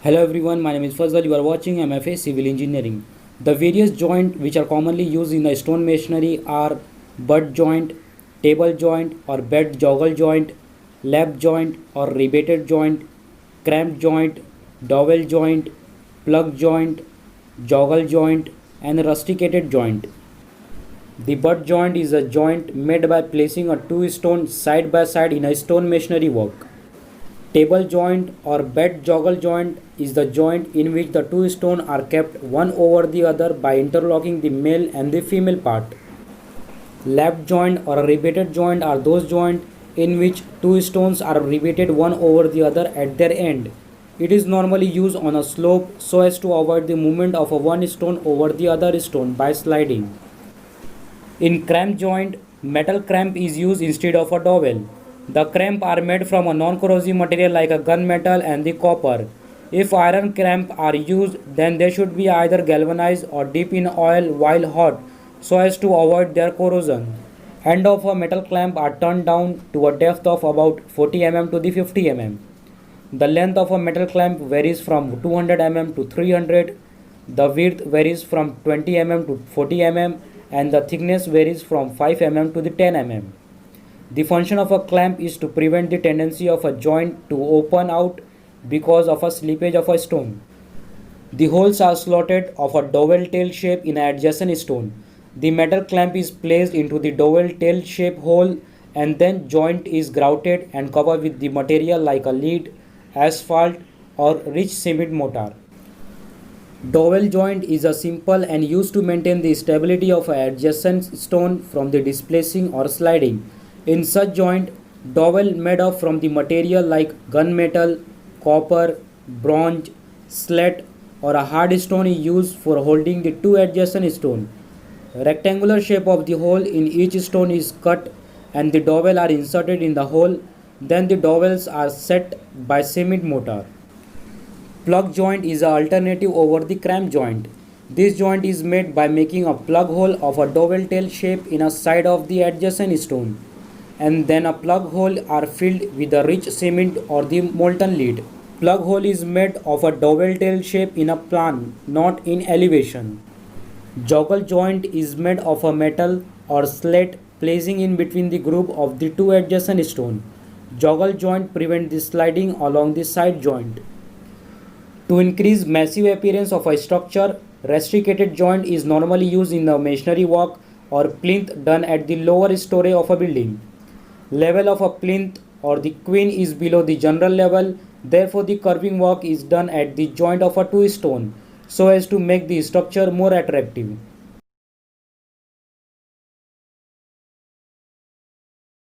Hello everyone, my name is Fazal. You are watching MFA Civil Engineering. The various joints which are commonly used in the stone masonry are butt joint, table joint or bed joggle joint, lap joint or rebated joint, cramp joint, dowel joint, plug joint, joggle joint and rusticated joint. The butt joint is a joint made by placing a two stone side by side in a stone masonry work. Table joint or bed joggle joint is the joint in which the two stones are kept one over the other by interlocking the male and the female part. Lap joint or a rebated joint are those joints in which two stones are rebated one over the other at their end. It is normally used on a slope so as to avoid the movement of a one stone over the other stone by sliding. In cramp joint, metal cramp is used instead of a dowel. The cramp are made from a non-corrosive material like a gunmetal and the copper. If iron cramp are used, then they should be either galvanized or dipped in oil while hot so as to avoid their corrosion. End of a metal clamp are turned down to a depth of about 40 mm to the 50 mm. The length of a metal clamp varies from 200 mm to 300. The width varies from 20 mm to 40 mm and the thickness varies from 5 mm to the 10 mm. The function of a clamp is to prevent the tendency of a joint to open out because of a slippage of a stone. The holes are slotted of a dowel tail shape in an adjacent stone. The metal clamp is placed into the dowel tail shape hole and then joint is grouted and covered with the material like a lead, asphalt or rich cement mortar. Dowel joint is a simple and used to maintain the stability of an adjacent stone from the displacing or sliding. In such joint, dowel made of from the material like gunmetal, copper, bronze, slate or a hard stone is used for holding the two adjacent stones. Rectangular shape of the hole in each stone is cut and the dowel are inserted in the hole. Then the dowels are set by cement mortar. Plug joint is an alternative over the cramp joint. This joint is made by making a plug hole of a dowel tail shape in a side of the adjacent stone, and then a plug hole are filled with a rich cement or the molten lead. Plug hole is made of a dowel tail shape in a plan, not in elevation. Joggle joint is made of a metal or slate placing in between the group of the two adjacent stones. Joggle joint prevent the sliding along the side joint. To increase massive appearance of a structure, rusticated joint is normally used in the masonry work or plinth done at the lower story of a building. Level of a plinth or the queen is below the general level, therefore the curving work is done at the joint of a two stone so as to make the structure more attractive.